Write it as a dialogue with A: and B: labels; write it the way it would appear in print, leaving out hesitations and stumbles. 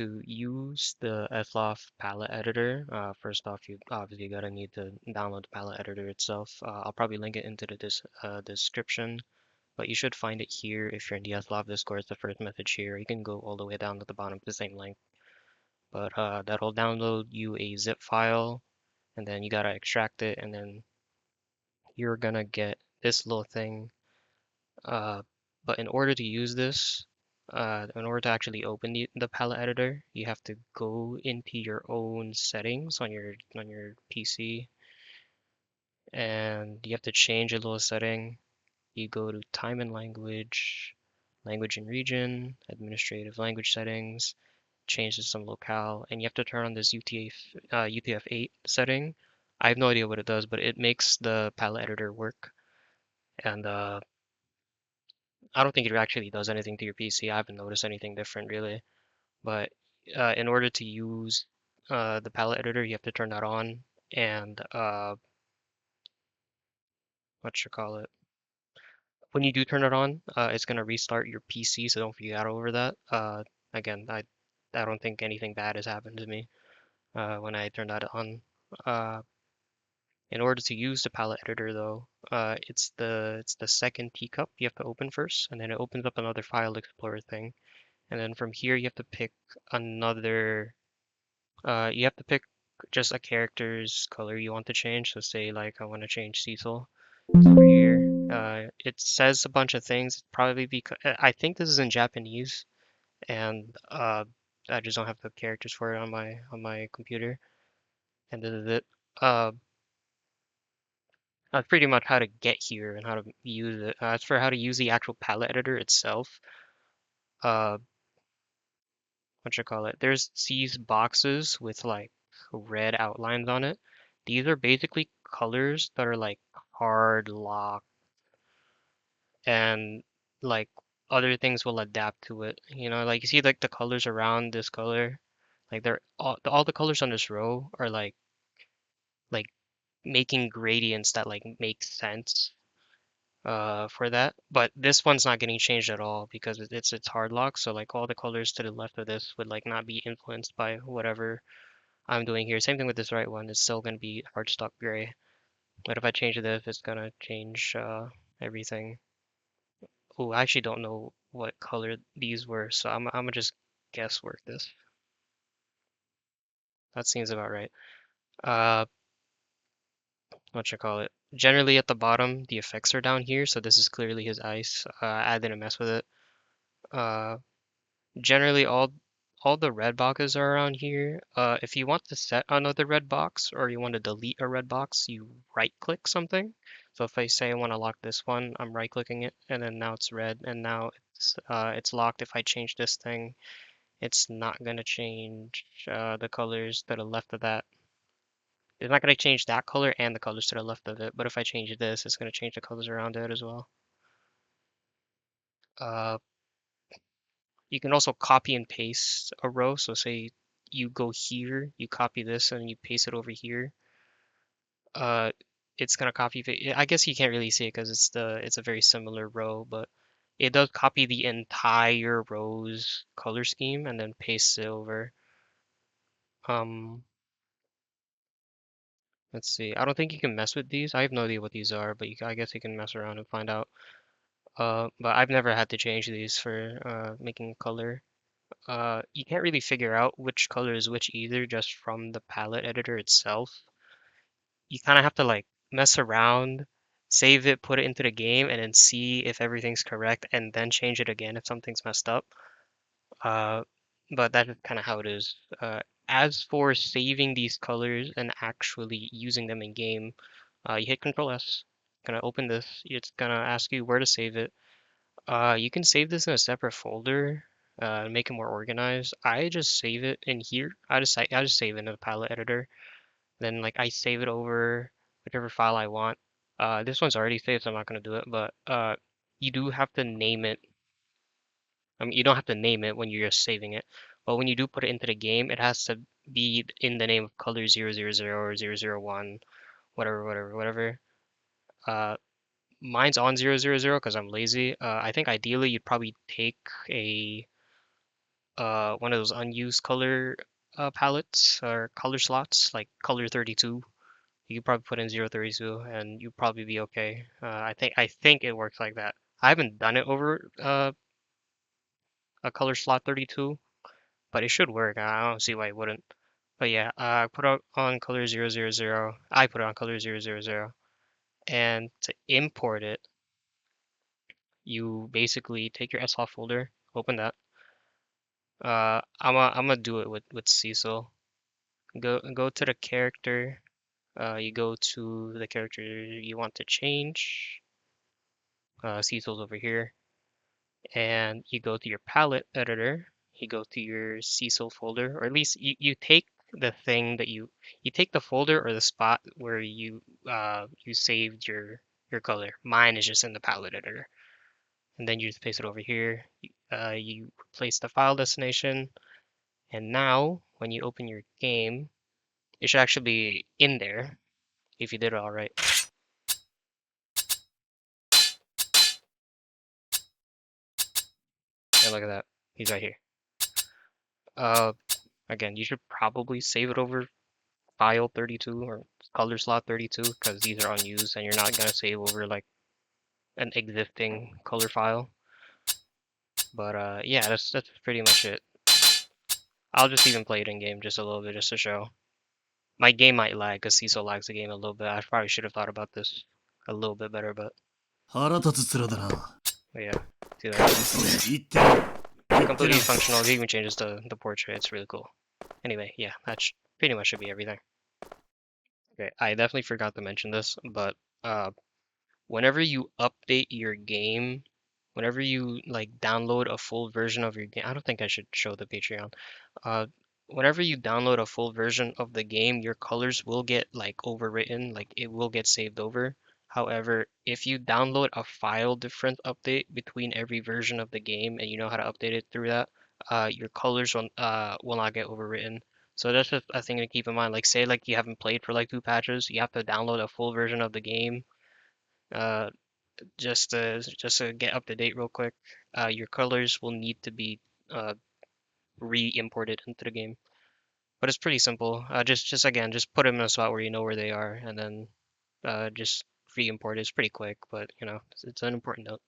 A: To use the SLOF palette editor, first off, you obviously gotta need to download the palette editor itself. I'll probably link it into the description, but you should find it here if you're in the SLOF Discord. It's the first message here. You can go all the way down to the bottom, the same link. But that'll download you a zip file, and then you gotta extract it, and then you're gonna get this little thing. Uh, but in order to use this, in order to actually open the palette editor, you have to go into your own settings on your PC, and you have to change a little setting. You go to time and language, language and region, administrative language settings, change to some locale, and you have to turn on this UTF-8 setting. I have no idea what it does, but it makes the palette editor work. And I don't think it actually does anything to your PC. I haven't noticed anything different really. But in order to use the palette editor, you have to turn that on. And what you call it? When you do turn it on, it's gonna restart your PC, so don't forget over that. Again, I don't think anything bad has happened to me when I turned that on. Uh, in order to use the palette editor, though, it's the second teacup you have to open first, and then it opens up another file explorer thing. And then from here, you have to pick another, you have to pick just a character's color you want to change. So say like I want to change Cecil. It's over here. It says a bunch of things. Probably because I think this is in Japanese, and I just don't have the characters for it on my computer. And this is it. Uh, that's pretty much how to get here and how to use it. As for how to use the actual palette editor itself, uh, what you call it? There's these boxes with like red outlines on it. These are basically colors that are like hard lock and like other things will adapt to it. You know, like you see like the colors around this color, like they're all the colors on this row are like making gradients that like make sense for that. But this one's not getting changed at all because it's hard lock. So like all the colors to the left of this would like not be influenced by whatever I'm doing here. Same thing with this right one. It's still going to be hardstock gray. But if I change this, it's going to change everything. Oh, I actually don't know what color these were, so I'm gonna just guesswork this. That seems about right. Uh, what you call it? Generally at the bottom, the effects are down here, so this is clearly his ice. I didn't mess with it. Uh, generally all the red boxes are around here. If you want to set another red box or you want to delete a red box, you right click something. So if I say I want to lock this one, I'm right clicking it and then now it's red and now it's locked. If I change this thing, it's not gonna change the colors to the left of that. It's not gonna change that color and the colors to the left of it, but if I change this, it's gonna change the colors around it as well. Uh, You can also copy and paste a row. So say you go here, you copy this and you paste it over here. Uh, it's gonna copy. I guess you can't really see it because it's a very similar row, but it does copy the entire row's color scheme and then paste it over. Um, let's see. I don't think you can mess with these. I have no idea what these are, but I guess you can mess around and find out. But I've never had to change these for making color. You can't really figure out which color is which either just from the palette editor itself. You kind of have to like mess around, save it, put it into the game, and then see if everything's correct, and then change it again if something's messed up. Uh, but that's kind of how it is. As for saving these colors and actually using them in game, you hit Control S. Gonna open this. It's gonna ask you where to save it. You can save this in a separate folder, and make it more organized. I just save it in here. I just save it in the palette editor. Then like I save it over whichever file I want. This one's already saved, so I'm not gonna do it. But you do have to name it. I mean, you don't have to name it when you're just saving it, but when you do put it into the game, it has to be in the name of color 000 or 001, whatever. Uh, Mine's on 000 because I'm lazy. I think ideally you'd probably take a one of those unused color palettes or color slots, like color 32. You could probably put in 032 and you'd probably be okay. I think it works like that. I haven't done it over a color slot 32, but it should work. I don't see why it wouldn't. But yeah, put it on color 000. I put it on color 000. And to import it, you basically take your SLOT folder, open that. I'm gonna do it with Cecil. Go to the character. You go to the character you want to change. Cecil's over here, and you go to your palette editor. You go to your Cecil folder, or at least you take the thing that you take the folder or the spot where you saved your color. Mine is just in the palette editor, and then you just paste it over here. You replace the file destination, and now when you open your game, it should actually be in there if you did it all right. And look at that, he's right here. Uh, Again, you should probably save it over file 32 or color slot 32 because these are unused and you're not gonna save over like an existing color file. But yeah, that's pretty much it. I'll just even play it in game just a little bit just to show. My game might lag because Cecil lags the game a little bit. I probably should have thought about this a little bit better, but yeah, see that? Completely functional. It even changes the portrait. It's really cool. Anyway, yeah, that pretty much should be everything. Okay, I definitely forgot to mention this, but uh, whenever you update your game, whenever you like download a full version of your game, I don't think I should show the Patreon. Uh, Whenever you download a full version of the game, your colors will get like overwritten, like it will get saved over. However, if you download a file different update between every version of the game and you know how to update it through that, your colors will not get overwritten. So that's just a thing to keep in mind. Like say like you haven't played for like 2 patches, you have to download a full version of the game. Uh, just to get up to date real quick, your colors will need to be uh, re-imported into the game. But it's pretty simple. Just again, just put them in a spot where you know where they are, and then just re-import it. It's pretty quick, but you know, it's an important note.